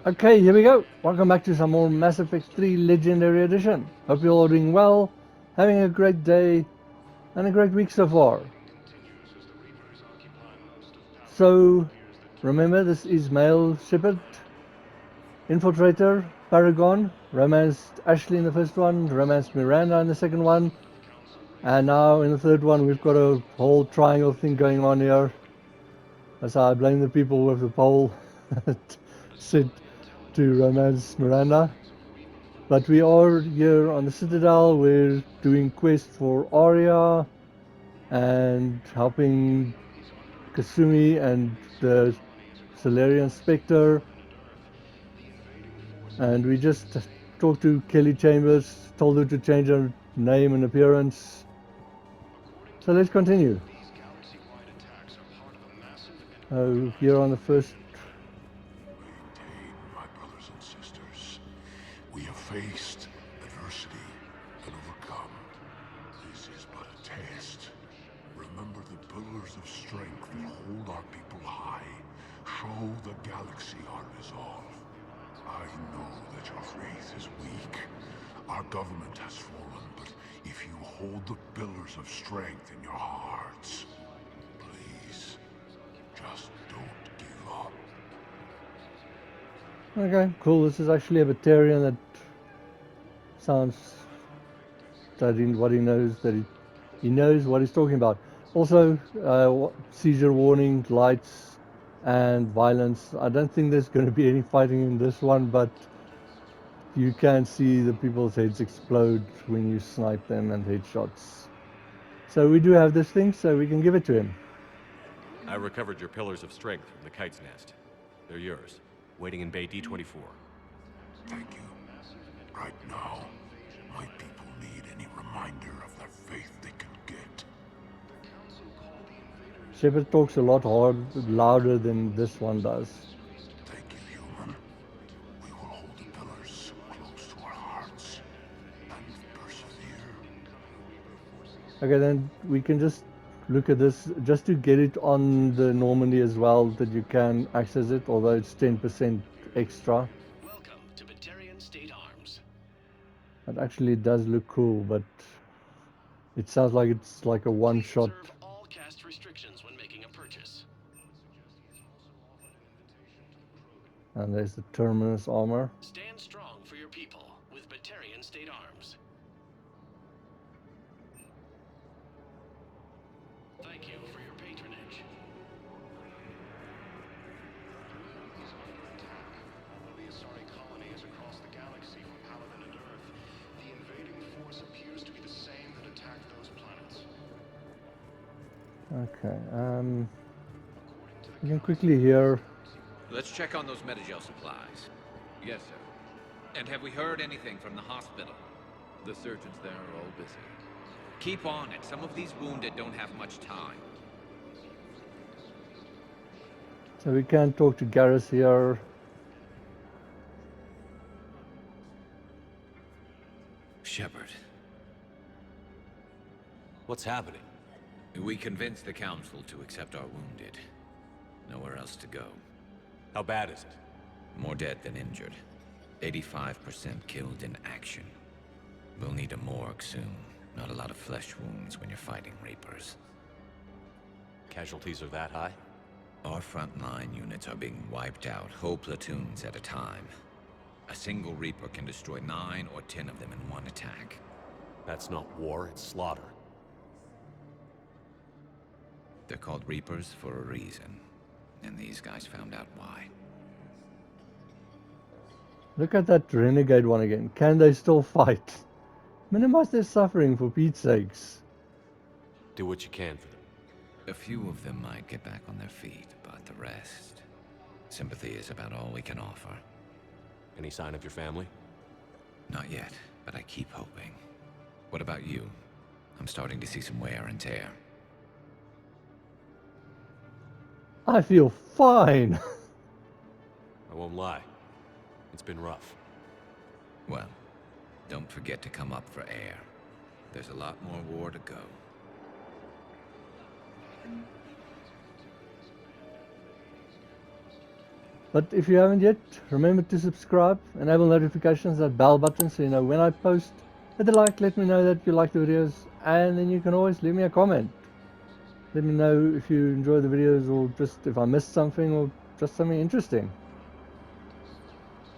Okay, here we go. Welcome back to some more Mass Effect 3 Legendary Edition. Hope you're all doing well, having a great day, and a great week so far. So, remember this is male Shepard, Infiltrator, Paragon, romanced Ashley in the first one, romanced Miranda in the second one, and now in the third one we've got a whole triangle thing going on here. That's how I blame the people with the poll set to romance Miranda. But we are here on the Citadel. We're doing quests for Arya and helping Kasumi and the Solarian Spectre. And we just talked to Kelly Chambers, told her to change her name and appearance. So let's continue. Here on the first. Maintain, my brothers and sisters. We have faced adversity and overcome. This is but a test. Remember the pillars of strength that hold our people high. Show the galaxy our resolve. I know that your faith is weak. Our government has fallen, but if you hold the pillars of strength in your hearts, please, just don't give up. Okay, cool. This is actually a Batarian that sounds that what he knows he knows what he's talking about. Also, seizure warning, lights, and violence. I don't think there's going to be any fighting in this one, but you can see the people's heads explode when you snipe them and headshots. So we do have this thing, so we can give it to him. I recovered your pillars of strength from the kite's nest. They're yours, waiting in Bay D-24. Thank you. Right now, my people need any reminder of their faith they can get. Shepard talks a lot louder than this one does. Thank you, human. We will hold the pillars close to our hearts and persevere. Okay, then we can just look at this just to get it on the Normandy as well, that you can access it, although it's 10% extra. Welcome to Batarian State Arms. It actually does look cool, but it sounds like it's like a one-shot. Please observe all caste restrictions when making a purchase. And there's the Terminus armor. Stand strong for your people with Batarian State Arms. Thank you for your patronage. The Asari colony is across the galaxy from Paladin and Earth. The invading force appears to be the same that attacked those planets. Okay, you can quickly hear. Let's check on those Metagel supplies. Yes, sir. And have we heard anything from the hospital? The surgeons there are all busy. Keep on it. Some of these wounded don't have much time. So we can talk to Garrus here. Shepard. What's happening? We convinced the Council to accept our wounded. Nowhere else to go. How bad is it? More dead than injured. 85% killed in action. We'll need a morgue soon. Not a lot of flesh wounds when you're fighting Reapers. Casualties are that high? Our frontline units are being wiped out, whole platoons at a time. A single Reaper can destroy 9 or 10 of them in one attack. That's not war, it's slaughter. They're called Reapers for a reason. And these guys found out why. Look at that renegade one again. Can they still fight? Minimize their suffering, for Pete's sakes. Do what you can for them. A few of them might get back on their feet, but the rest... Sympathy is about all we can offer. Any sign of your family? Not yet, but I keep hoping. What about you? I'm starting to see some wear and tear. I feel fine. I won't lie. It's been rough. Well, don't forget to come up for air. There's a lot more war to go. But if you haven't yet, remember to subscribe, enable notifications, that bell button so you know when I post. Hit the like, let me know that you like the videos, and then you can always leave me a comment. Let me know if you enjoy the videos or just if I missed something or just something interesting.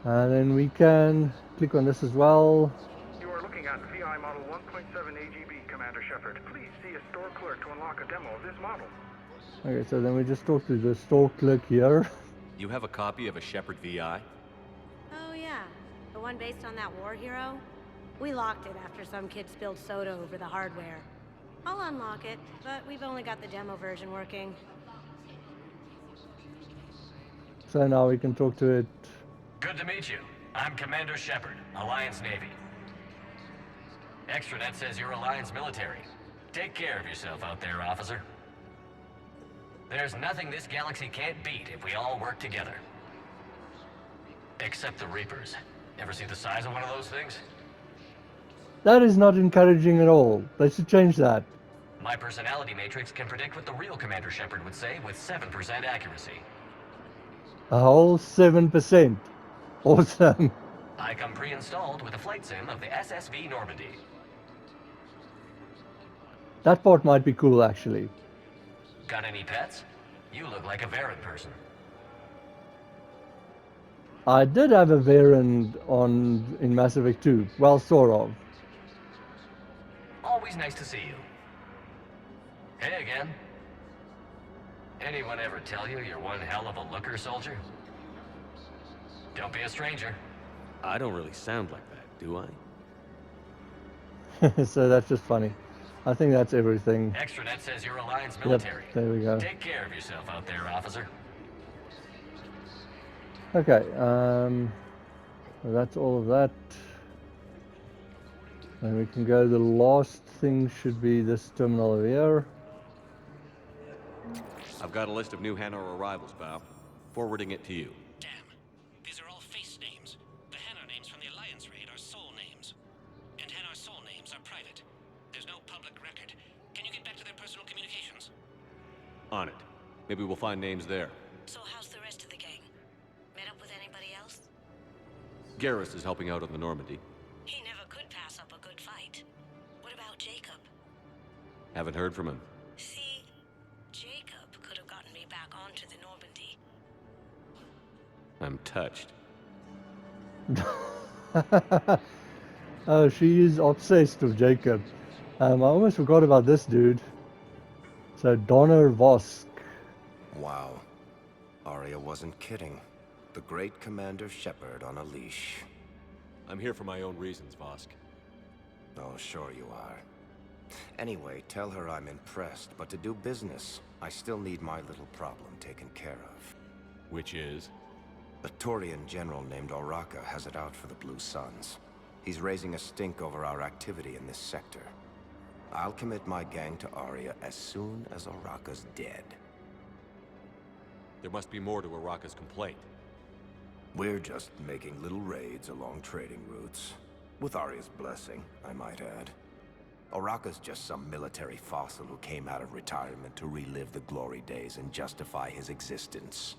And then we can click on this as well. You are looking at VI model 1.7 AGB, Commander Shepard. Please see a store clerk to unlock a demo of this model. Okay, so then we just talk to the store clerk here. You have a copy of a Shepard VI? Oh yeah, the one based on that war hero? We locked it after some kid spilled soda over the hardware. I'll unlock it, but we've only got the demo version working. So now we can talk to it. Good to meet you. I'm Commander Shepard, Alliance Navy. Extranet says you're Alliance military. Take care of yourself out there, officer. There's nothing this galaxy can't beat if we all work together. Except the Reapers. Ever see the size of one of those things? That is not encouraging at all. They should change that. My personality matrix can predict what the real Commander Shepard would say with 7% accuracy. A whole 7%. Awesome. I come pre-installed with a flight sim of the SSV Normandy. That part might be cool, actually. Got any pets? You look like a Varen person. I did have a variant in Mass Effect 2. Well, sort of. Always nice to see you. Hey again. Anyone ever tell you you're one hell of a looker, soldier? Don't be a stranger. I don't really sound like that, do I? So that's just funny. I think that's everything. Extranet says you're Alliance military. Yep, there we go. Take care of yourself out there, officer. Okay, that's all of that. And we can go, the last thing should be this terminal over here. I've got a list of new Hanar arrivals, Bao. Forwarding it to you. Damn. These are all face names. The Hanar names from the Alliance raid are soul names. And Hanar soul names are private. There's no public record. Can you get back to their personal communications? On it. Maybe we'll find names there. So how's the rest of the gang? Met up with anybody else? Garrus is helping out on the Normandy. He never could pass up a good fight. What about Jacob? Haven't heard from him. See, Jacob could have gotten me back onto the Normandy. I'm touched. Oh, she is obsessed with Jacob. I almost forgot about this dude. So, Donner Vosk. Wow. Arya wasn't kidding. The great Commander Shepard on a leash. I'm here for my own reasons, Vosk. Oh, sure you are. Anyway, tell her I'm impressed, but to do business, I still need my little problem taken care of. Which is? A Turian general named Oraka has it out for the Blue Suns. He's raising a stink over our activity in this sector. I'll commit my gang to Arya as soon as Oraka's dead. There must be more to Araka's complaint. We're just making little raids along trading routes. With Arya's blessing, I might add. Oraka's just some military fossil who came out of retirement to relive the glory days and justify his existence.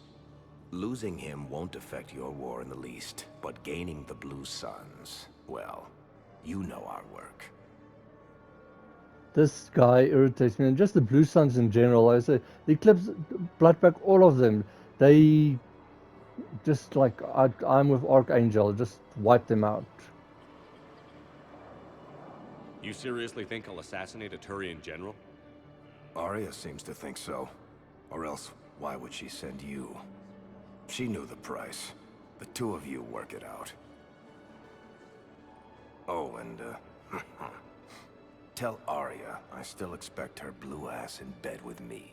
Losing him won't affect your war in the least, but gaining the Blue Suns, well, you know our work. This guy irritates me, and just the Blue Suns in general. I say the Eclipse, Bloodpack, all of them. They just like I'm with Archangel, just wipe them out. You seriously think I'll assassinate a Turian general? Arya seems to think so. Or else, why would she send you? She knew the price. The two of you work it out. Oh, and, tell Arya I still expect her blue ass in bed with me.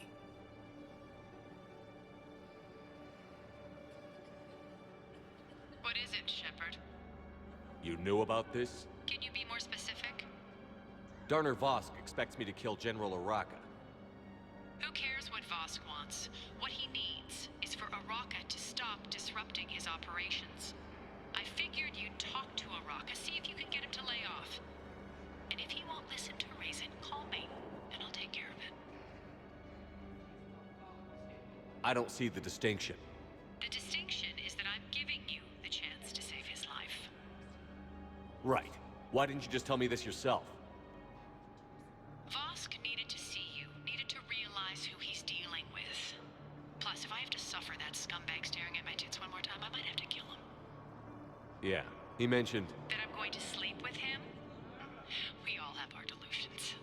What is it, Shepard? You knew about this? Can you be more specific? Darner Vosk expects me to kill General Oraka. Who cares what Vosk wants? What he needs is for Oraka to stop disrupting his operations. I figured you'd talk to Oraka, see if you can get him to lay off. And if he won't listen to reason, call me, and I'll take care of it. I don't see the distinction. The distinction Right. Why didn't you just tell me this yourself? Vosk needed to see you, needed to realize who he's dealing with. Plus, if I have to suffer that scumbag staring at my tits one more time, I might have to kill him. Yeah, he mentioned... That I'm going to sleep with him? We all have our delusions.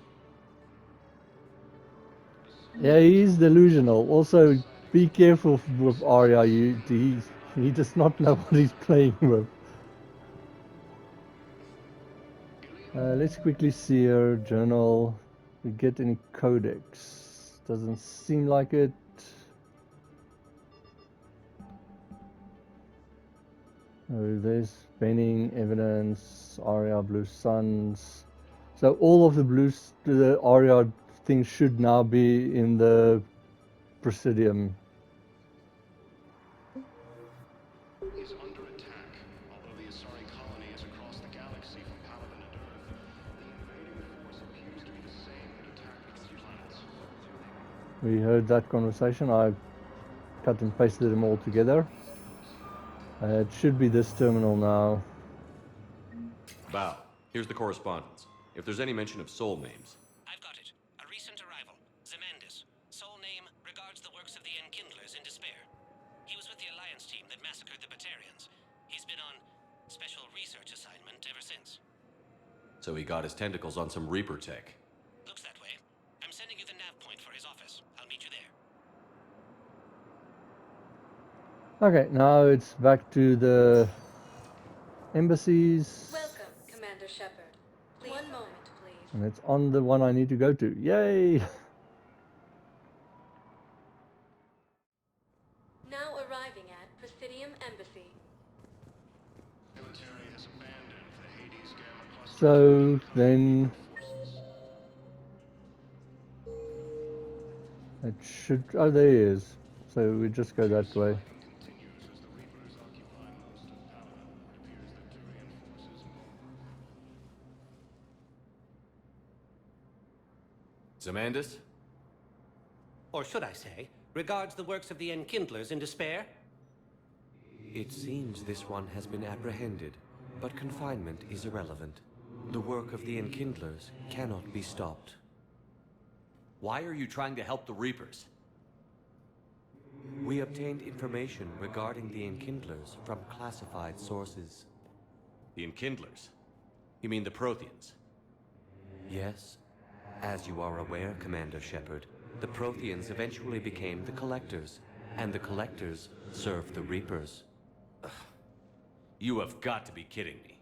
Yeah, he's delusional. Also, be careful with Arya. He does not know what he's playing with. Let's quickly see her journal. We get any codex? Doesn't seem like it. Oh, there's banning evidence. Arya Blue Suns. So all of the Arya things should now be in the Presidium. Is under attack. Although the Asari colony is across the galaxy from Paragon and Earth, the invading force appears to be the same that attacked its planets. We heard that conversation. I cut and pasted them all together. It should be this terminal now. Bow, here's the correspondence. If there's any mention of soul names... I've got it. A recent arrival. Zemandis. Soul name regards the works of the Enkindlers in despair. He was with the Alliance team that massacred the Batarians. He's been on special research assignment ever since. So he got his tentacles on some Reaper tech. Looks that way. I'm sending you the nav point for his office. I'll meet you there. Okay, now it's back to the embassies. Welcome, Commander Shepard. One moment, please. And it's on the one I need to go to. Yay! Now arriving at Presidium Embassy. Military has abandoned the Hades Gamma cluster. So then it should. Oh, there he is. So we just go that way. Continues as the Reapers occupy most of Paragon. It appears that Turian forces move. Zemandis? Or should I say, regards the works of the Enkindlers in despair? It seems this one has been apprehended, but confinement is irrelevant. The work of the Enkindlers cannot be stopped. Why are you trying to help the Reapers? We obtained information regarding the Enkindlers from classified sources. The Enkindlers? You mean the Protheans? Yes. As you are aware, Commander Shepard, the Protheans eventually became the Collectors, and the Collectors served the Reapers. You have got to be kidding me.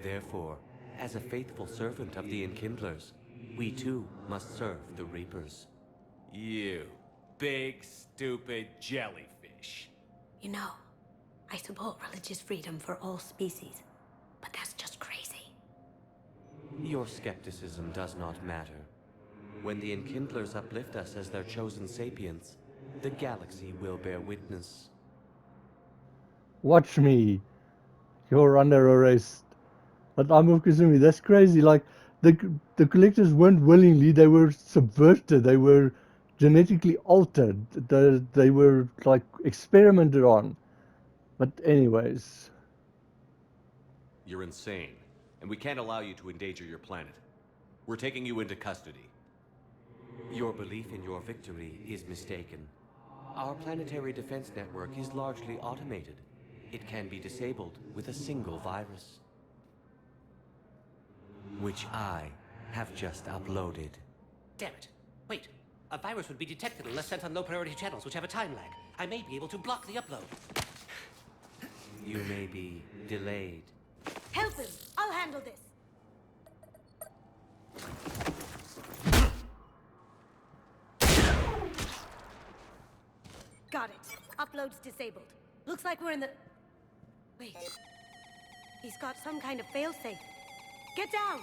Therefore, as a faithful servant of the Enkindlers, we too must serve the Reapers. You big, stupid jellyfish. You know, I support religious freedom for all species, but that's just crazy. Your skepticism does not matter. When the Enkindlers uplift us as their chosen sapients, the galaxy will bear witness. Watch me. You're under arrest. But I'm of Kazumi. That's crazy. Like the collectors weren't willingly. They were subverted. They were genetically altered. They were like experimented on. But anyways. You're insane, and we can't allow you to endanger your planet. We're taking you into custody. Your belief in your victory is mistaken. Our planetary defense network is largely automated. It can be disabled with a single virus, which I have just uploaded. Damn it. Wait. A virus would be detected unless sent on low-priority channels, which have a time lag. I may be able to block the upload. You may be delayed. Help him! I'll handle this! Got it. Upload's disabled. Looks like we're in the... Wait. He's got some kind of failsafe. Get down!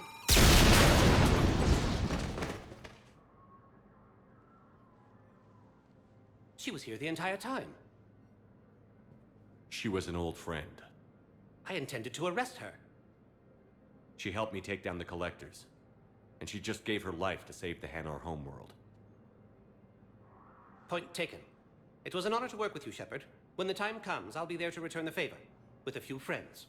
She was here the entire time. She was an old friend. I intended to arrest her. She helped me take down the Collectors. And she just gave her life to save the Hanar homeworld. Point taken. It was an honor to work with you, Shepard. When the time comes, I'll be there to return the favor. With a few friends.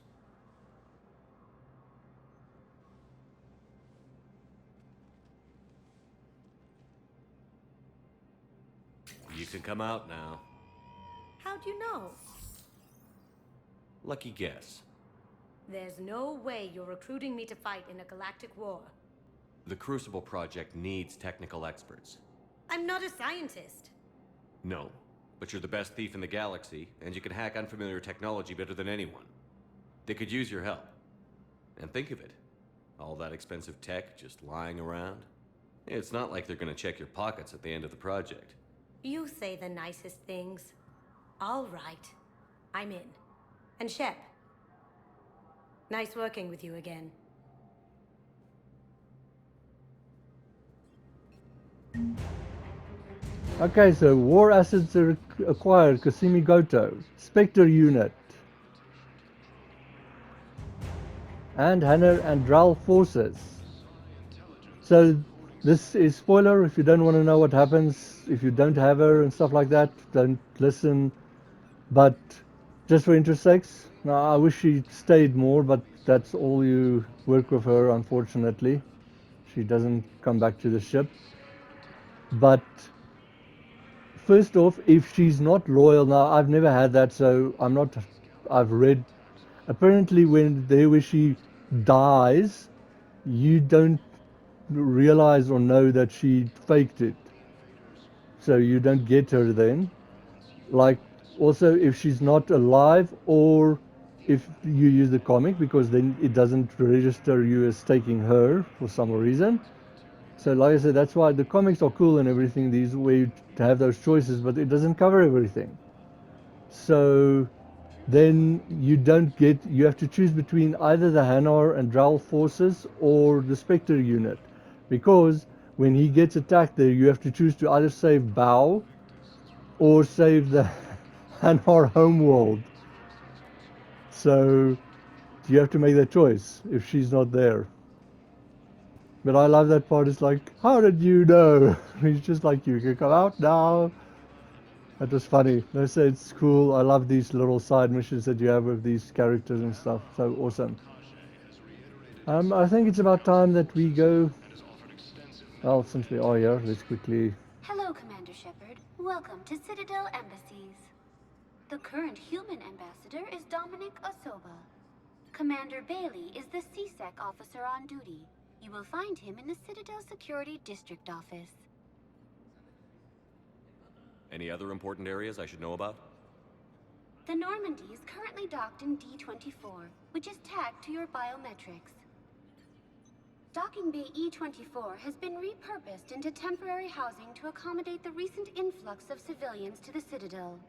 You can come out now. How'd you know? Lucky guess. There's no way you're recruiting me to fight in a galactic war. The Crucible Project needs technical experts. I'm not a scientist. No, but you're the best thief in the galaxy, and you can hack unfamiliar technology better than anyone. They could use your help. And think of it. All that expensive tech just lying around. It's not like they're gonna check your pockets at the end of the project. You say the nicest things. All right. I'm in. And Shep. Nice working with you again. Okay, so war assets are acquired. Kasimi Goto, Spectre unit, and Hanner and Dral forces. So this is spoiler. If you don't want to know what happens, if you don't have her and stuff like that, don't listen. But just for interest sakes, now I wish she stayed more, but that's all you work with her, unfortunately. She doesn't come back to the ship. But first off, if she's not loyal, now I've never had that, so I'm not. I've read. Apparently, where she dies, you don't realize or know that she faked it, so you don't get her then. Like also, if she's not alive, or if you use the comic, because then it doesn't register you as taking her for some reason. So like I said, that's why the comics are cool and everything, these way to have those choices, but it doesn't cover everything. So then you have to choose between either the Hanar and Dral forces or the Spectre unit. Because when he gets attacked there, you have to choose to either save Bao or save the Hanar homeworld. So you have to make that choice if she's not there. But I love that part. It's like, how did you know? He's just like, you can come out now. That was funny. They say it's cool. I love these little side missions that you have with these characters and stuff. So awesome. I think it's about time that we go. Well, since we are here, let's quickly. Hello, Commander Shepard. Welcome to Citadel Embassies. The current human ambassador is Dominic Osoba. Commander Bailey is the CSEC officer on duty. You will find him in the Citadel Security District Office. Any other important areas I should know about? The Normandy is currently docked in D-24, which is tagged to your biometrics. Docking Bay E-24 has been repurposed into temporary housing to accommodate the recent influx of civilians to the Citadel.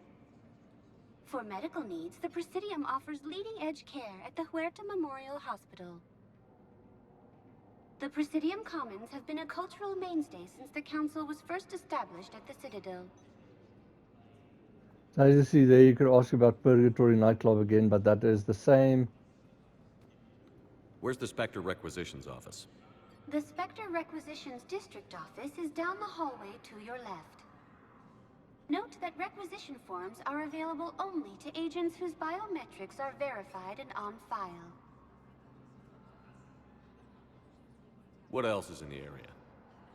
For medical needs, the Presidium offers leading-edge care at the Huerta Memorial Hospital. The Presidium Commons have been a cultural mainstay since the Council was first established at the Citadel. As you see there, you could ask about Purgatory nightclub again, but that is the same. Where's the Spectre Requisitions office? The Spectre Requisitions District Office is down the hallway to your left. Note that requisition forms are available only to agents whose biometrics are verified and on file. What else is in the area?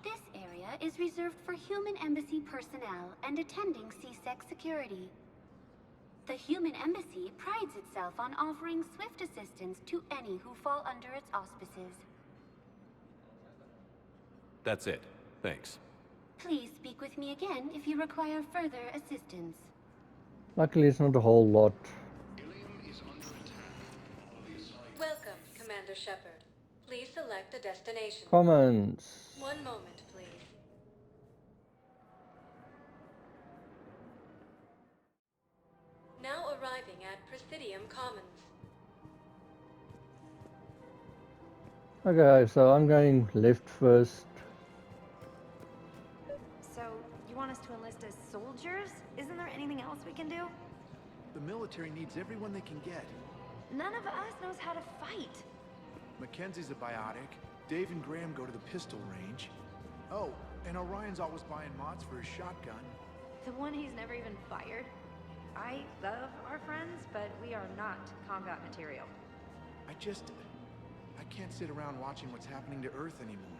This area is reserved for human embassy personnel and attending CSEC security. The human embassy prides itself on offering swift assistance to any who fall under its auspices. That's it. Thanks. Please speak with me again if you require further assistance. Luckily, it's not a whole lot. Welcome, Commander Shepard. Please select a destination. Comments. One moment, please. Now arriving at Presidium Commons. Okay, so I'm going left first. So, you want us to enlist as soldiers? Isn't there anything else we can do? The military needs everyone they can get. None of us knows how to fight. Mackenzie's a biotic. Dave and Graham go to the pistol range. Oh, and Orion's always buying mods for his shotgun. The one he's never even fired. I love our friends, but we are not combat material. I can't sit around watching what's happening to Earth anymore.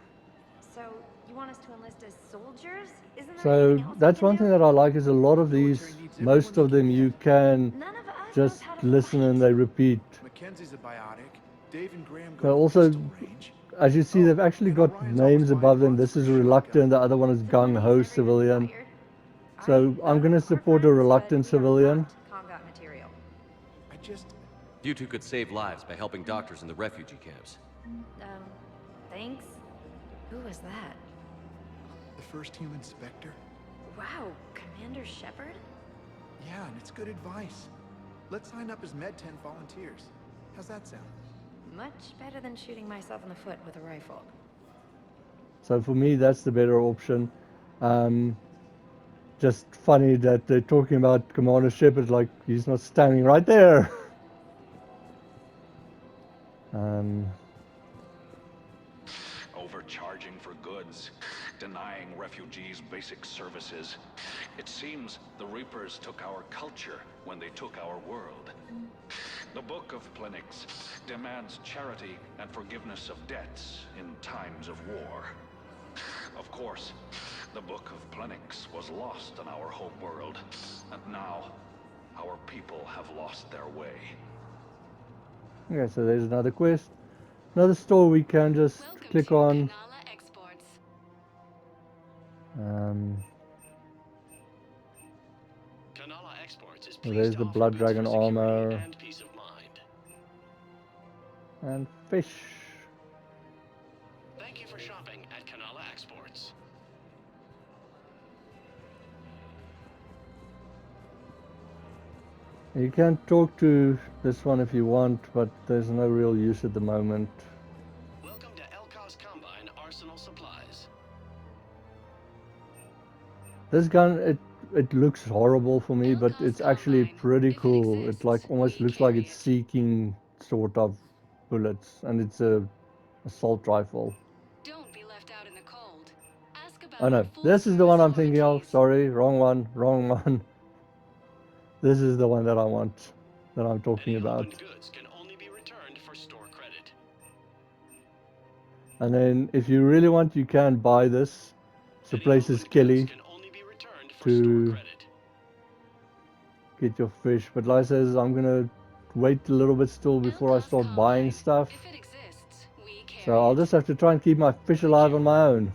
So, you want us to enlist as soldiers? Isn't there So anything else we that's can one do? thing that I like is a lot of these, most of them you can None of us knows just how to listen fight. and they repeat. Mackenzie's a biotic. Dave and Graham go So to the also, pistol range. as you see, Oh, they've actually and got Orion's always names buying above them. mods This for is his reluctant, the shotgun. other one is The one gung who's ho never even civilian. fired. I So I'm love going to our support a friends, reluctant but we are civilian. not combat material. I just... You two could save lives by helping doctors in the refugee camps. Thanks? Who was that? The first human Spectre? Wow, Commander Shepard? Yeah, and it's good advice. Let's sign up as Med 10 volunteers. How's that sound? Much better than shooting myself in the foot with a rifle. So for me, that's the better option. Just funny that they're talking about Commander Shepard like he's not standing right there. Overcharging for goods, denying refugees basic services. It seems the Reapers took our culture when they took our world. The Book of Plenix demands charity and forgiveness of debts in times of war. Of course, the Book of Plenix was lost in our home world, and now our people have lost their way. Okay, so there's another quest. Another store we can just click on. So there's the Blood Dragon armor. And fish. Thank you for shopping at Kanala Exports. You can talk to this one if you want, but there's no real use at the moment. Welcome to Elkos Combine Arsenal Supplies. This gun, it looks horrible for me, but it's actually pretty cool. It like almost looks like it's seeking sort of bullets, and it's a assault rifle. Don't be left out in the cold. Ask about Oh no, this is the one I'm thinking of. Sorry, wrong one, wrong one. This is the one that I want, that I'm talking about. Goods can only be returned for store credit. And then if you really want, you can buy this. The place is Kelly to get your fish. But like I says, I'm gonna wait a little bit still before I start buying stuff. So I'll just have to try and keep my fish alive on my own.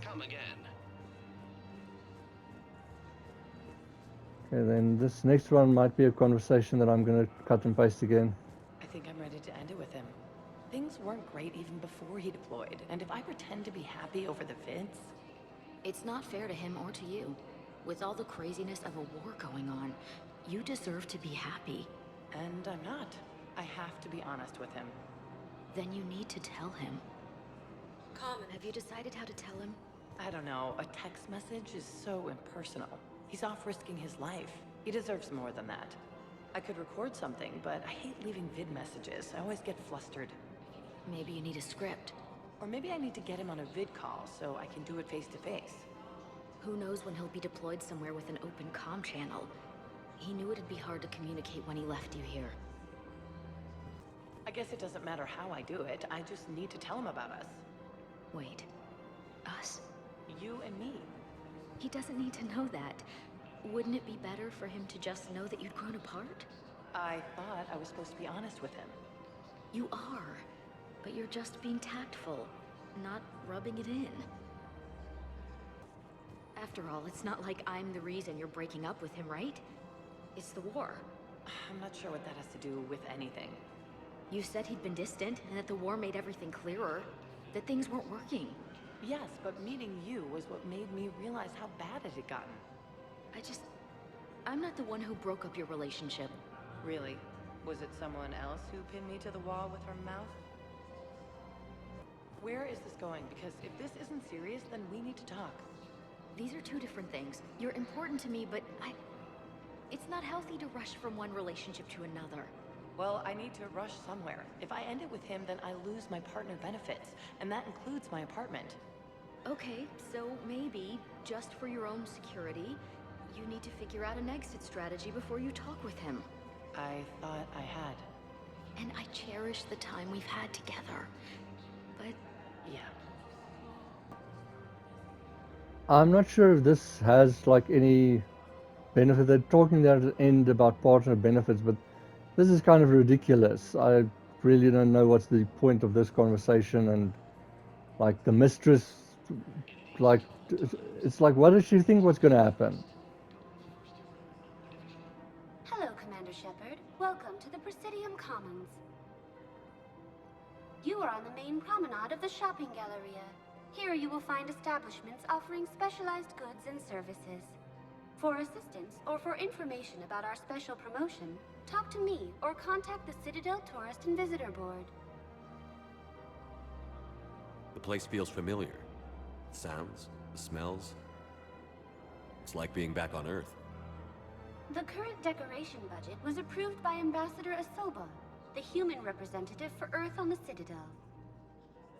Okay, then this next one might be a conversation that I'm gonna cut and paste again. I think I'm ready to end it with him. Things weren't great even before he deployed, and if I pretend to be happy over the vids... It's not fair to him or to you. With all the craziness of a war going on, you deserve to be happy. And I'm not. I have to be honest with him. Then you need to tell him. Have you decided how to tell him? I don't know. A text message is so impersonal. He's off risking his life. He deserves more than that. I could record something, but I hate leaving vid messages. I always get flustered. Maybe you need a script. Or maybe I need to get him on a vid call so I can do it face to face. Who knows when he'll be deployed somewhere with an open comm channel. He knew it'd be hard to communicate when he left you here. I guess it doesn't matter how I do it. I just need to tell him about us. Wait. Us? You and me. He doesn't need to know that. Wouldn't it be better for him to just know that you'd grown apart? I thought I was supposed to be honest with him. You are. But you're just being tactful, not rubbing it in. After all, it's not like I'm the reason you're breaking up with him, right? It's the war. I'm not sure what that has to do with anything. You said he'd been distant, and that the war made everything clearer. That things weren't working. Yes, but meeting you was what made me realize how bad it had gotten. I'm not the one who broke up your relationship. Really? Was it someone else who pinned me to the wall with her mouth? Where is this going? Because if this isn't serious, then we need to talk. These are two different things. You're important to me, but it's not healthy to rush from one relationship to another. Well, I need to rush somewhere. If I end it with him, then I lose my partner benefits, and that includes my apartment. Okay, so maybe, just for your own security, you need to figure out an exit strategy before you talk with him. I thought I had. And I cherish the time we've had together. But... yeah. I'm not sure if this has like any benefit. They're talking there at the end about partner benefits, but this is kind of ridiculous. I really don't know what's the point of this conversation, and like the mistress, like it's like, what does she think what's going to happen? Hello, Commander Shepard. Welcome to the Presidium Commons. You are on the main promenade of the shopping galleria. Here you will find establishments offering specialized goods and services. For assistance or for information about our special promotion, talk to me or contact the Citadel Tourist and Visitor Board. The place feels familiar. The sounds, the smells. It's like being back on Earth. The current decoration budget was approved by Ambassador Asoba, the human representative for Earth on the Citadel.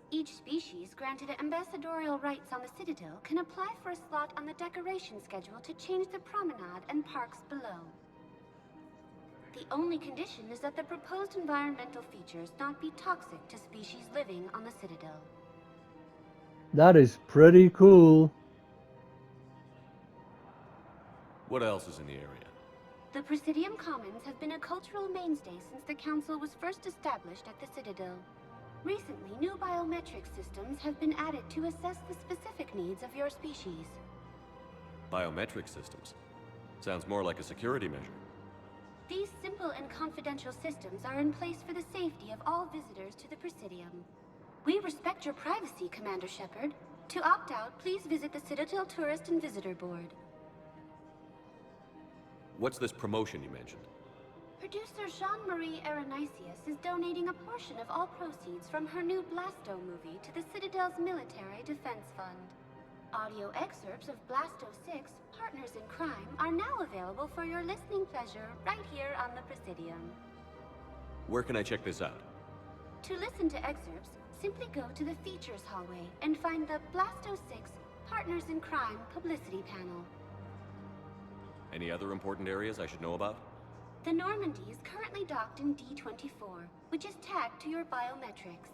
Each species granted ambassadorial rights on the Citadel can apply for a slot on the decoration schedule to change the promenade and parks below. The only condition is that the proposed environmental features not be toxic to species living on the Citadel. That is pretty cool. What else is in the area? The Presidium Commons have been a cultural mainstay since the Council was first established at the Citadel. Recently, new biometric systems have been added to assess the specific needs of your species. Biometric systems. Sounds more like a security measure. These simple and confidential systems are in place for the safety of all visitors to the Presidium. We respect your privacy, Commander Shepard. To opt out, please visit the Citadel Tourist and Visitor Board. What's this promotion you mentioned? Producer Jean-Marie Aronisius is donating a portion of all proceeds from her new Blasto movie to the Citadel's Military Defense Fund. Audio excerpts of Blasto 6, Partners in Crime, are now available for your listening pleasure right here on the Presidium. Where can I check this out? To listen to excerpts, simply go to the Features hallway and find the Blasto 6, Partners in Crime publicity panel. Any other important areas I should know about? The Normandy is currently docked in D-24, which is tagged to your biometrics.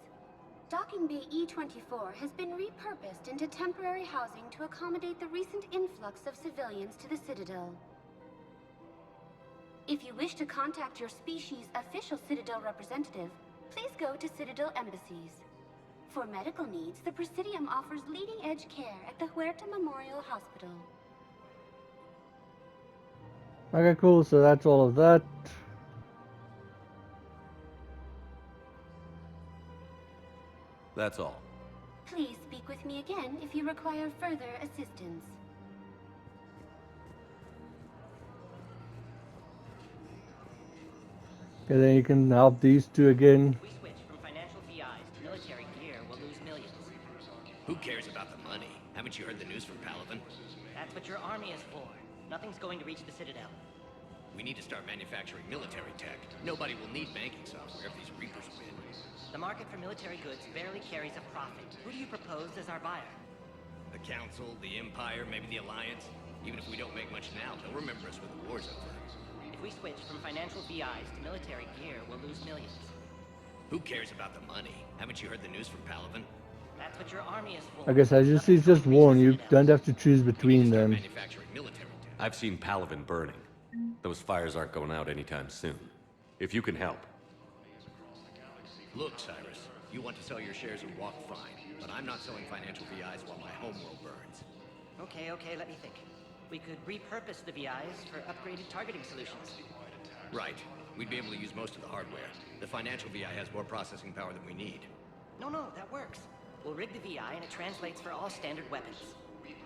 Docking Bay E-24 has been repurposed into temporary housing to accommodate the recent influx of civilians to the Citadel. If you wish to contact your species' official Citadel representative, please go to Citadel embassies. For medical needs, the Presidium offers leading-edge care at the Huerta Memorial Hospital. Okay, cool, so that's all of that. That's all. Please speak with me again if you require further assistance. Okay, then you can help these two again. If we switch from financial VIs to military gear, we'll lose millions. Who cares about the money? Haven't you heard the news from Paragon? That's what your army is for. Nothing's going to reach the Citadel. We need to start manufacturing military tech. Nobody will need banking software if these Reapers win. The market for military goods barely carries a profit. Who do you propose as our buyer? The Council, the Empire, maybe the Alliance. Even if we don't make much now, they'll remember us when the war's over. If we switch from financial VIs to military gear, we'll lose millions. Who cares about the money? Haven't you heard the news from Paragon? That's what your army is for. I guess I just he's just warn you don't have to choose between them. I've seen Palavin burning. Those fires aren't going out anytime soon. If you can help. Look, Cyrus, you want to sell your shares and walk fine, but I'm not selling financial VIs while my homeworld burns. Okay, let me think. We could repurpose the VIs for upgraded targeting solutions. Right. We'd be able to use most of the hardware. The financial VI has more processing power than we need. No, that works. We'll rig the VI and it translates for all standard weapons.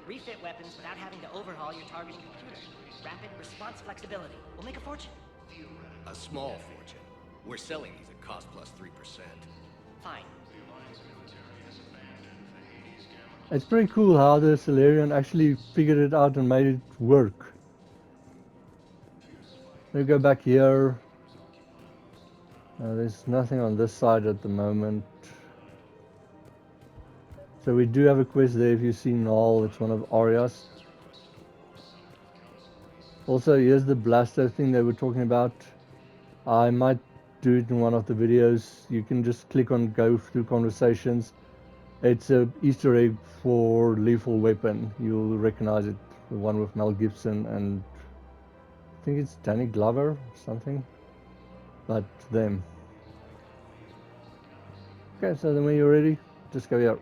Refit weapons without having to overhaul your targeting computer. Rapid response flexibility. We'll make a fortune. A small fortune. We're selling these at cost plus 3%. Fine. It's pretty cool how the Solarian actually figured it out and made it work. Let me go back here. There's nothing on this side at the moment. So we do have a quest there if you've seen Null. It's one of Aria's. Also, here's the blaster thing they were talking about. I might do it in one of the videos. You can just click on go through conversations It's a Easter egg for Lethal Weapon. You'll recognize it, the one with Mel Gibson and I think it's Danny Glover or something. But them. Okay, so then when you're ready, just go out.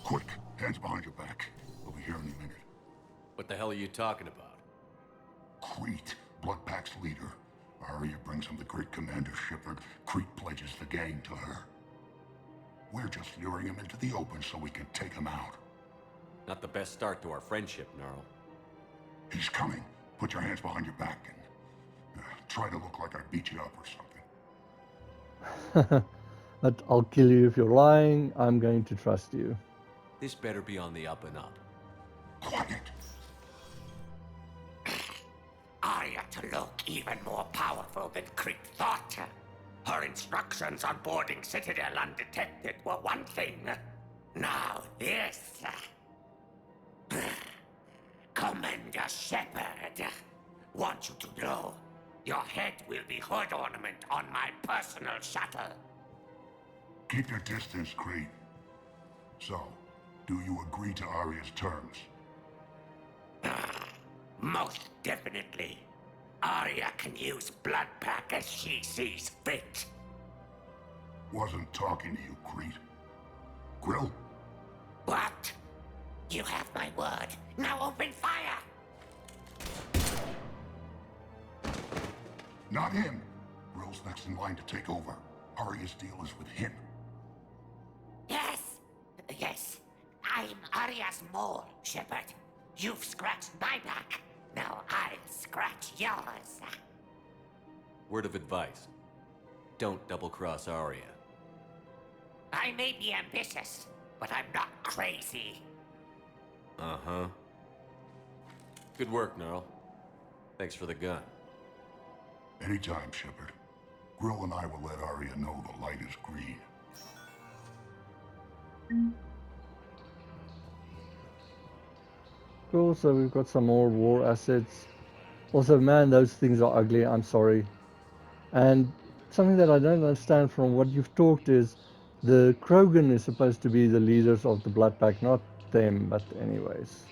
Quick, hands behind your back. We'll be here in a minute. What the hell are you talking about? Crete, Bloodpack's leader. Arya brings him the great Commander Shepard. Crete pledges the gang to her. We're just luring him into the open so we can take him out. Not the best start to our friendship, Gnarl. He's coming. Put your hands behind your back and try to look like I beat you up or something. But I'll kill you if you're lying. I'm going to trust you. This better be on the up and up. Quiet. Arya to look even more powerful than Crete thought. Her instructions on boarding Citadel undetected were one thing. Now this. Commander Shepard wants you to know your head will be hood ornament on my personal shuttle. Keep your distance, Crete. So, do you agree to Arya's terms? Most definitely. Arya can use Bloodpack as she sees fit. Wasn't talking to you, Crete. Grill? What? You have my word. Now open fire! Not him. Grill's next in line to take over. Arya's deal is with him. Yes. I'm Arya's mole, Shepard. You've scratched my back. Now I'll scratch yours. Word of advice. Don't double-cross Arya. I may be ambitious, but I'm not crazy. Uh-huh. Good work, Gnarl. Thanks for the gun. Anytime, Shepard. Grill and I will let Arya know the light is green. Cool, so we've got some more war assets. Also, man, those things are ugly, I'm sorry. And something that I don't understand from what you've talked is the Krogan is supposed to be the leaders of the Bloodpack, not them, but anyways.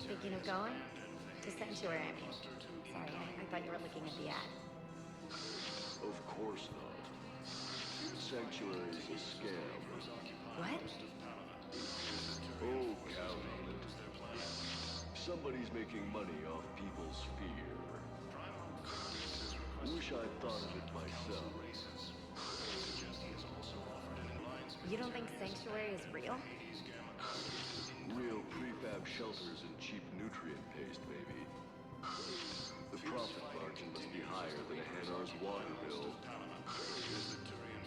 Thinking of going? To Sanctuary, I mean. Sorry, I thought you were looking at the ad. Of course not. Sanctuary is a scam. What? Oh, count on it. Somebody's making money off people's fear. Wish I'd thought of it myself. You don't think Sanctuary is real? Real prefab shelters and cheap nutrient paste, maybe. The profit margin must be higher than a Hanar's water bill.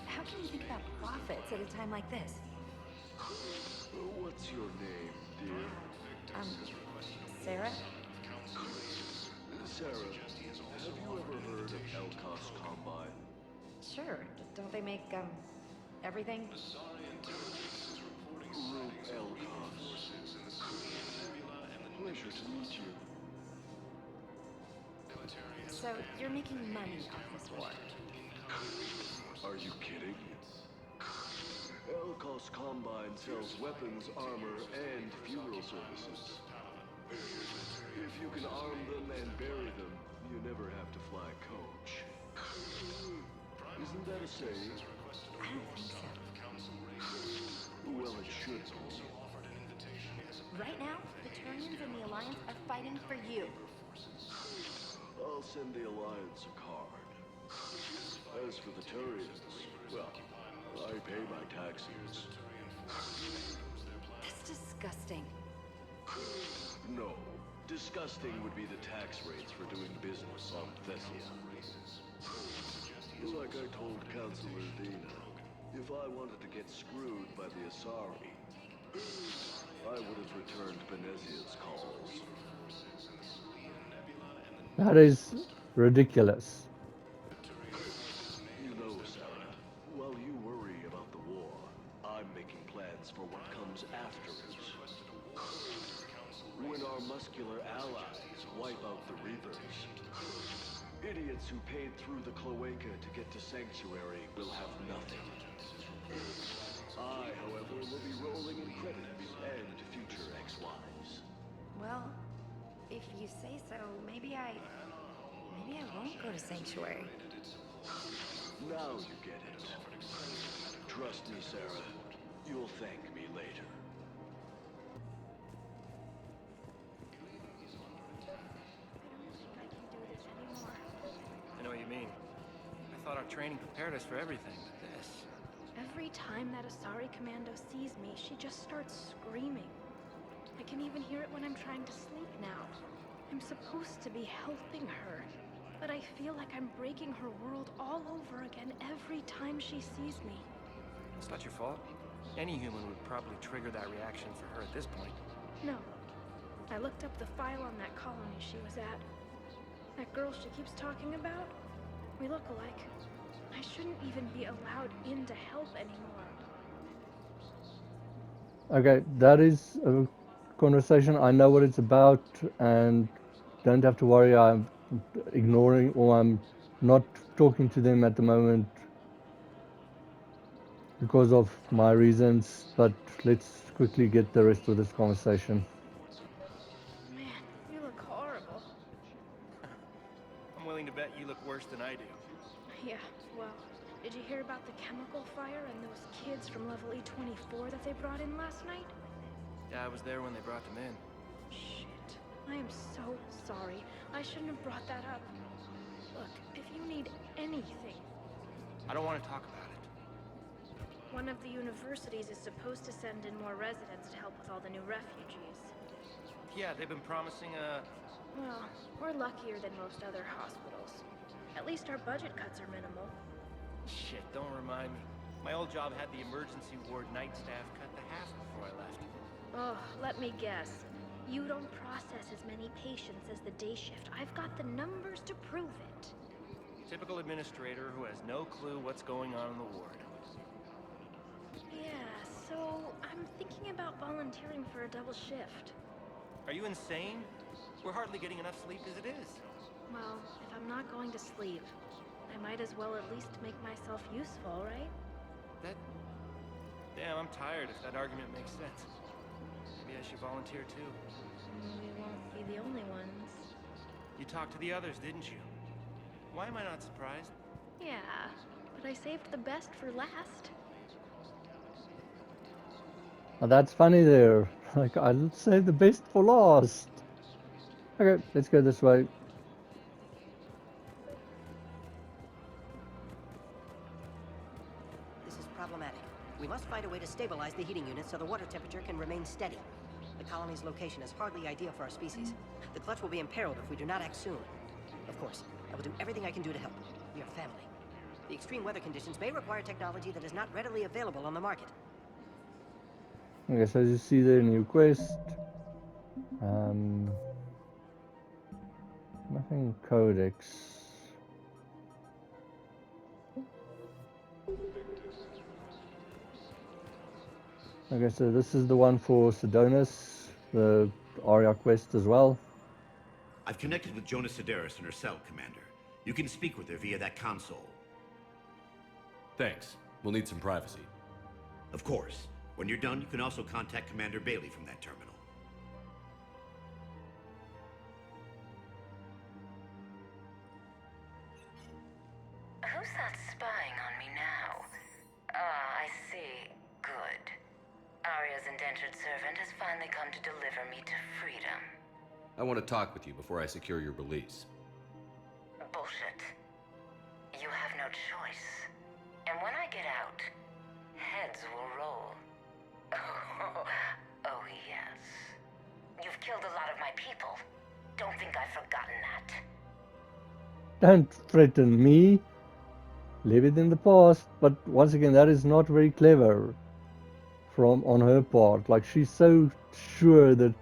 How can you think about profits at a time like this? What's your name, dear? Sarah? Sarah, have you ever heard of Elkos Combine? Sure. Don't they make, everything? Rope Elkos. Pleasure to meet you. So, you're making money off this war? Are you kidding? Elkos Combine sells weapons, armor, and funeral services. If you can arm them and bury them, you never have to fly coach. Isn't that a saying? I don't think so. Well, it should be. Right now, the Turians and the Alliance are fighting for you. I'll send the Alliance a card. As for the Turians, well, I pay my taxes. That's disgusting. No. Disgusting would be the tax rates for doing business on Thessia. Like I told Counselor Dina, if I wanted to get screwed by the Asari, I would have returned Benezia's calls. That is ridiculous. You know, Sarah, while you worry about the war, I'm making plans for what comes after it. When our muscular allies wipe out the Reapers, Idiots who paid through the cloaca to get to Sanctuary will have nothing. I, however, will be rolling in credits and future ex-wives. Well, if you say so, maybe I won't go to Sanctuary. Now you get it. Trust me, Sarah. You'll thank me later. I know what you mean. I thought our training prepared us for everything, but this... Every time that Asari Commando sees me, she just starts screaming. I can even hear it when I'm trying to sleep now. I'm supposed to be helping her, but I feel like I'm breaking her world all over again every time she sees me. It's not your fault. Any human would probably trigger that reaction for her at this point. No. I looked up the file on that colony she was at. That girl she keeps talking about? We look alike. I shouldn't even be allowed in to help anymore. Okay, that is a conversation. I know what it's about, and don't have to worry. I'm ignoring, or I'm not talking to them at the moment because of my reasons, but let's quickly get the rest of this conversation. Man, you look horrible. I'm willing to bet you look worse than I do. Yeah, well, did you hear about the chemical fire and those kids from level E24 that they brought in last night? Yeah, I was there when they brought them in. Shit. I am so sorry. I shouldn't have brought that up. Look, if you need anything... I don't want to talk about it. One of the universities is supposed to send in more residents to help with all the new refugees. Yeah, they've been promising Well, we're luckier than most other hospitals. At least our budget cuts are minimal. Shit, don't remind me. My old job had the emergency ward night staff cut to half before I left. Oh, let me guess. You don't process as many patients as the day shift. I've got the numbers to prove it. Typical administrator who has no clue what's going on in the ward. Yeah, so I'm thinking about volunteering for a double shift. Are you insane? We're hardly getting enough sleep as it is. Well, if I'm not going to sleep, I might as well at least make myself useful, right? Damn, I'm tired if that argument makes sense. Maybe I should volunteer too. We won't be the only ones. You talked to the others, didn't you? Why am I not surprised? Yeah, but I saved the best for last. Now that's funny there. Like, I'll save the best for last. Okay, let's go this way. This is problematic. We must find a way to stabilize the heating unit so the water temperature can remain steady. The colony's location is hardly ideal for our species. The clutch will be imperiled if we do not act soon. Of course, I will do everything I can do to help. We are family. The extreme weather conditions may require technology that is not readily available on the market. Okay, so as you see there, new quest. Nothing codex. Okay, so this is the one for Sedonis, the Aria quest as well. I've connected with Jonas Sedaris in her cell, Commander. You can speak with her via that console. Thanks. We'll need some privacy. Of course. When you're done, you can also contact Commander Bailey from that terminal. Who's that spying on me now? Ah, I see. Good. Arya's indentured servant has finally come to deliver me to freedom. I want to talk with you before I secure your release. Bullshit. You have no choice. And when I get out, heads will roll. Oh, yes. You've killed a lot of my people. Don't think I've forgotten that. Don't threaten me. Leave it in the past. But once again, that is not very clever on her part. Like, she's so sure that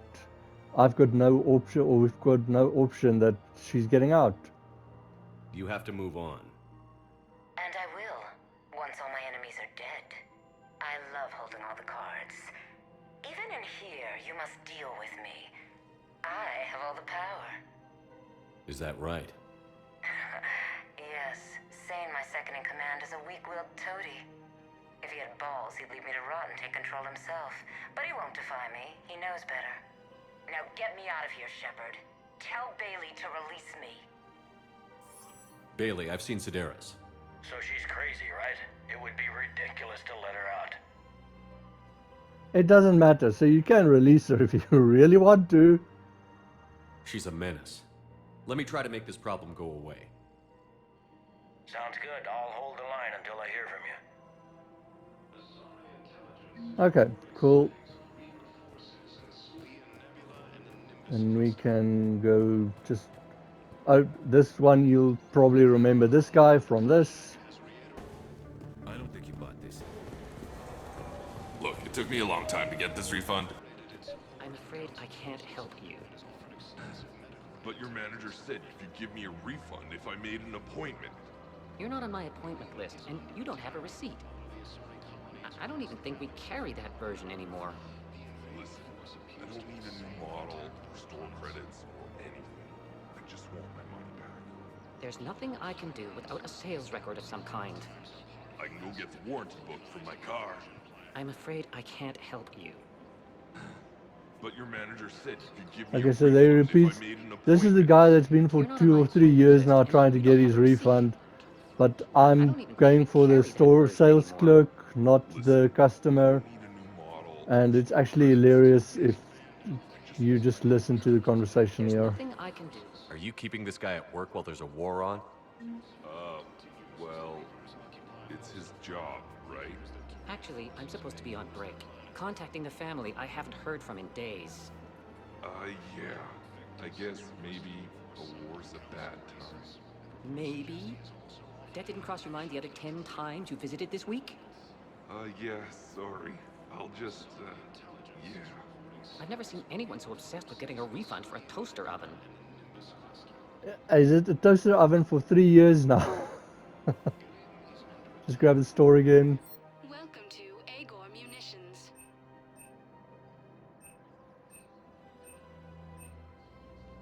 I've got no option, or we've got no option, that she's getting out. You have to move on. And I will, once all my enemies are dead. I love holding all the cards. Even in here, you must deal with me. I have all the power. Is that right? saying my second-in-command is a weak-willed toady. If he had balls, he'd leave me to rot and take control himself. But he won't defy me. He knows better. Now get me out of here, Shepard. Tell Bailey to release me. Bailey, I've seen Sedaris. So she's crazy, right? It would be ridiculous to let her out. It doesn't matter, so you can release her if you really want to. She's a menace. Let me try to make this problem go away. Sounds good. I'll hold the line until I hear from you. Okay, cool. And we can go just... Oh, this one you'll probably remember this guy from this. I don't think you bought this. Look, it took me a long time to get this refund. I'm afraid I can't help you. But your manager said you could give me a refund if I made an appointment. You're not on my appointment list, and you don't have a receipt. I don't even think we carry that version anymore. Listen, I don't need a new model, or store credits, or anything. I just want my money back. There's nothing I can do without a sales record of some kind. I can go get the warranty book for my car. I'm afraid I can't help you. But your manager said you could give me Okay, a so they refund repeat. if I made an This is the guy that's been for 2 or 3 years now trying to get his refund. But I'm going for the store sales clerk, not the customer. And it's actually hilarious if you just listen to the conversation here. Nothing I can do. Are you keeping this guy at work while there's a war on? Well, it's his job, right? Actually, I'm supposed to be on break. Contacting the family I haven't heard from in days. Yeah. I guess maybe a war's a bad time. Maybe? That didn't cross your mind the other 10 times you visited this week? Yeah, sorry. I'll just, yeah. I've never seen anyone so obsessed with getting a refund for a toaster oven. Is it a toaster oven for 3 years now? Just grab the store again. Welcome to Agor Munitions.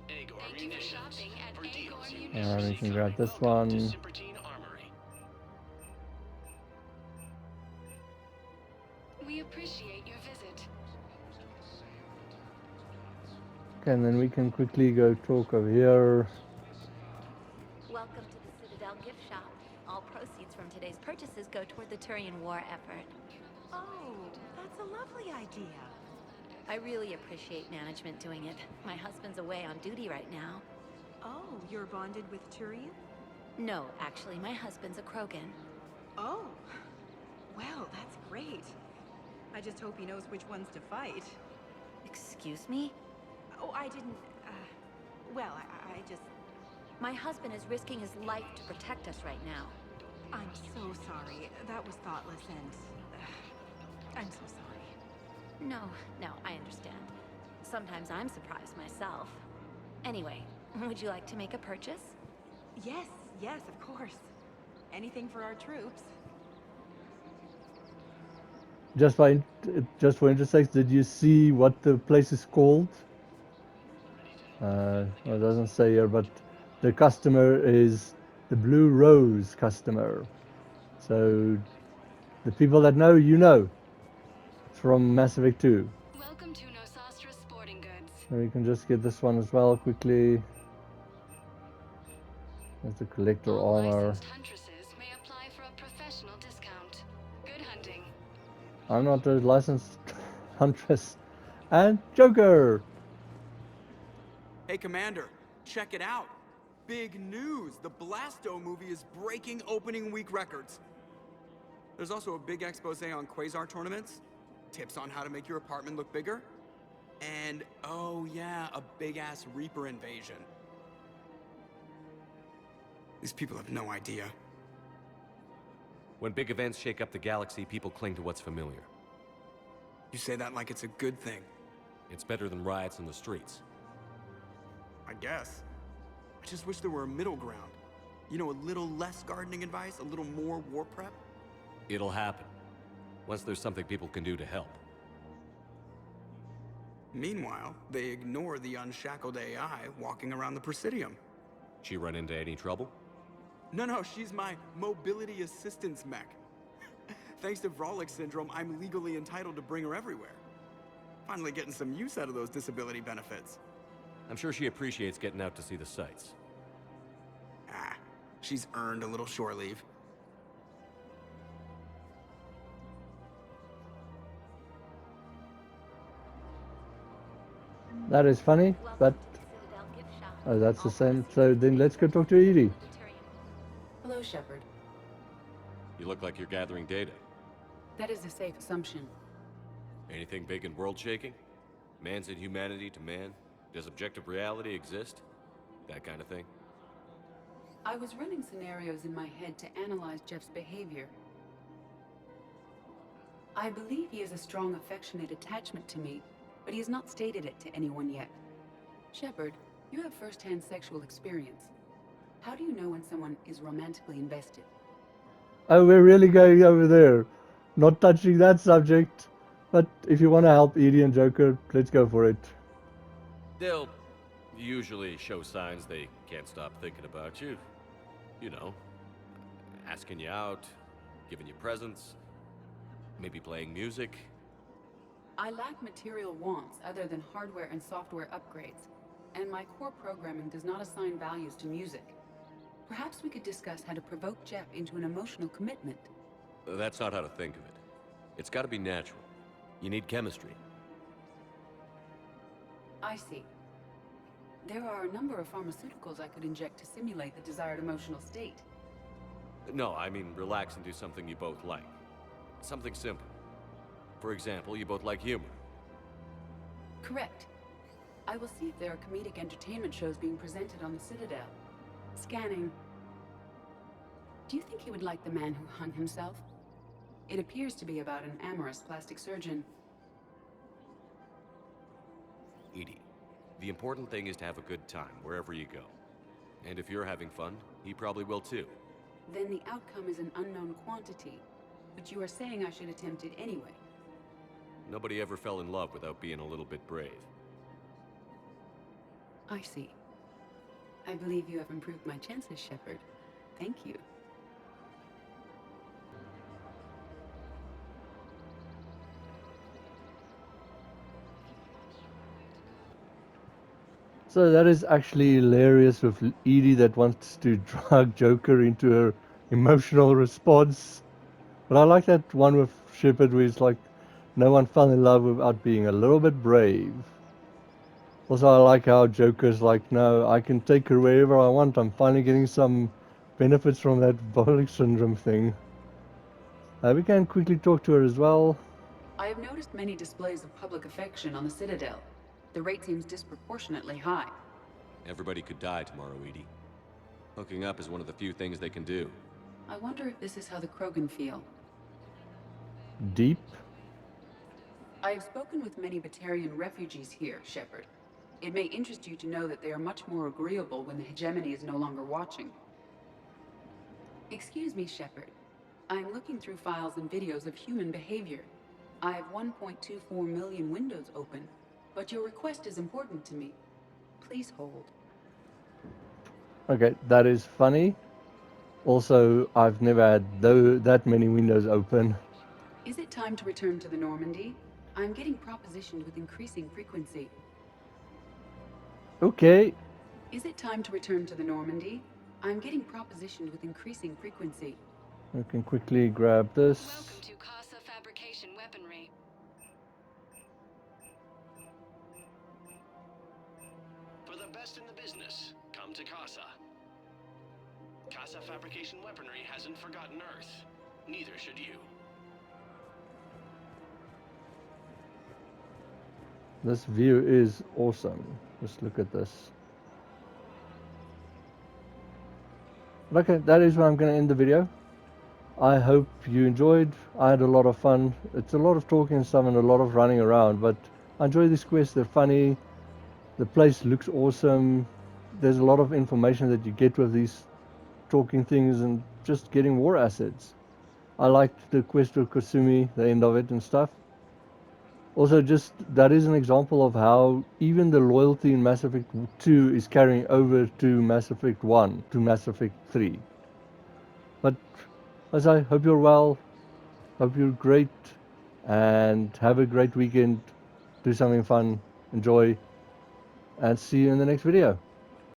Thank you for shopping at Agor Munitions. We can grab this one. We appreciate your visit. Okay, and then we can quickly go talk over here. Welcome to the Citadel gift shop. All proceeds from today's purchases go toward the Turian war effort. Oh, that's a lovely idea. I really appreciate management doing it. My husband's away on duty right now. Oh, you're bonded with Turian? No, actually, my husband's a Krogan. Oh, well, that's great. I just hope he knows which ones to fight. Excuse me? Oh, I didn't, well, I just... My husband is risking his life to protect us right now. I'm so sorry. That was thoughtless and... I'm so sorry. No, I understand. Sometimes I'm surprised myself. Anyway, would you like to make a purchase? Yes, of course. Anything for our troops. Just for interest sakes, did you see what the place is called? Well, it doesn't say here, but the customer is the Blue Rose customer. So the people that know, you know. It's from Mass Effect 2. Welcome to Nosastra Sporting Goods. So we can just get this one as well quickly. There's the collector armor. Licensed huntresses may apply for a professional discount. Good hunting. I'm not a licensed huntress. And Joker! Hey, Commander, check it out. Big news! The Blasto movie is breaking opening week records. There's also a big expose on Quasar tournaments, tips on how to make your apartment look bigger, and, oh yeah, a big-ass Reaper invasion. These people have no idea. When big events shake up the galaxy, people cling to what's familiar. You say that like it's a good thing. It's better than riots in the streets. I guess. I just wish there were a middle ground. You know, a little less gardening advice, a little more war prep. It'll happen. Once there's something people can do to help. Meanwhile, they ignore the unshackled AI walking around the Presidium. She run into any trouble? No, she's my mobility assistance mech. Thanks to Vrolic syndrome, I'm legally entitled to bring her everywhere. Finally getting some use out of those disability benefits. I'm sure she appreciates getting out to see the sights. Ah, she's earned a little shore leave. That is funny, but that's the same. So then let's go talk to Edie. Hello, Shepard. You look like you're gathering data. That is a safe assumption. Anything big and world-shaking? Man's inhumanity to man? Does objective reality exist? That kind of thing? I was running scenarios in my head to analyze Jeff's behavior. I believe he has a strong affectionate attachment to me, but he has not stated it to anyone yet. Shepard, you have first-hand sexual experience. How do you know when someone is romantically invested? Oh, we're really going over there. Not touching that subject. But if you want to help Edie and Joker, let's go for it. They'll usually show signs they can't stop thinking about you. You know, asking you out, giving you presents, maybe playing music. I lack material wants other than hardware and software upgrades, and my core programming does not assign values to music. Perhaps we could discuss how to provoke Jeff into an emotional commitment. That's not how to think of it. It's got to be natural. You need chemistry. I see. There are a number of pharmaceuticals I could inject to simulate the desired emotional state. No, I mean relax and do something you both like. Something simple. For example, you both like humor. Correct. I will see if there are comedic entertainment shows being presented on the Citadel. Scanning. Do you think he would like The Man Who Hung Himself? It appears to be about an amorous plastic surgeon. Edie, the important thing is to have a good time wherever you go. And if you're having fun, he probably will too. Then the outcome is an unknown quantity, but you are saying I should attempt it anyway. Nobody ever fell in love without being a little bit brave. I see. I believe you have improved my chances, Shepard. Thank you. So that is actually hilarious with Edie that wants to drag Joker into her emotional response. But I like that one with Shepard where it's like, no one fell in love without being a little bit brave. Also, I like how Joker's like, no, I can take her wherever I want. I'm finally getting some benefits from that Vrolic syndrome thing. We can quickly talk to her as well. I have noticed many displays of public affection on the Citadel. The rate seems disproportionately high. Everybody could die tomorrow, Edie. Hooking up is one of the few things they can do. I wonder if this is how the Krogan feel. Deep? I have spoken with many Batarian refugees here, Shepard. It may interest you to know that they are much more agreeable when the hegemony is no longer watching. Excuse me, Shepard. I am looking through files and videos of human behavior. I have 1.24 million windows open, but your request is important to me. Please hold. Okay, that is funny. Also, I've never had that many windows open. Is it time to return to the Normandy? I'm getting propositioned with increasing frequency. Okay. Is it time to return to the Normandy? I'm getting propositioned with increasing frequency. I can quickly grab this. Welcome to Casa Fabrication Weaponry. For the best in the business, come to Casa. Casa Fabrication Weaponry hasn't forgotten Earth. Neither should you. This view is awesome. Just look at this. Okay, that is where I'm going to end the video. I hope you enjoyed. I had a lot of fun. It's a lot of talking and stuff and a lot of running around, but I enjoy these quests. They're funny. The place looks awesome. There's a lot of information that you get with these talking things and just getting war assets. I liked the quest with Kasumi, the end of it and stuff. Also, just that is an example of how even the loyalty in Mass Effect 2 is carrying over to Mass Effect 1, to Mass Effect 3. But as I hope you're well, hope you're great, and have a great weekend. Do something fun, enjoy, and see you in the next video.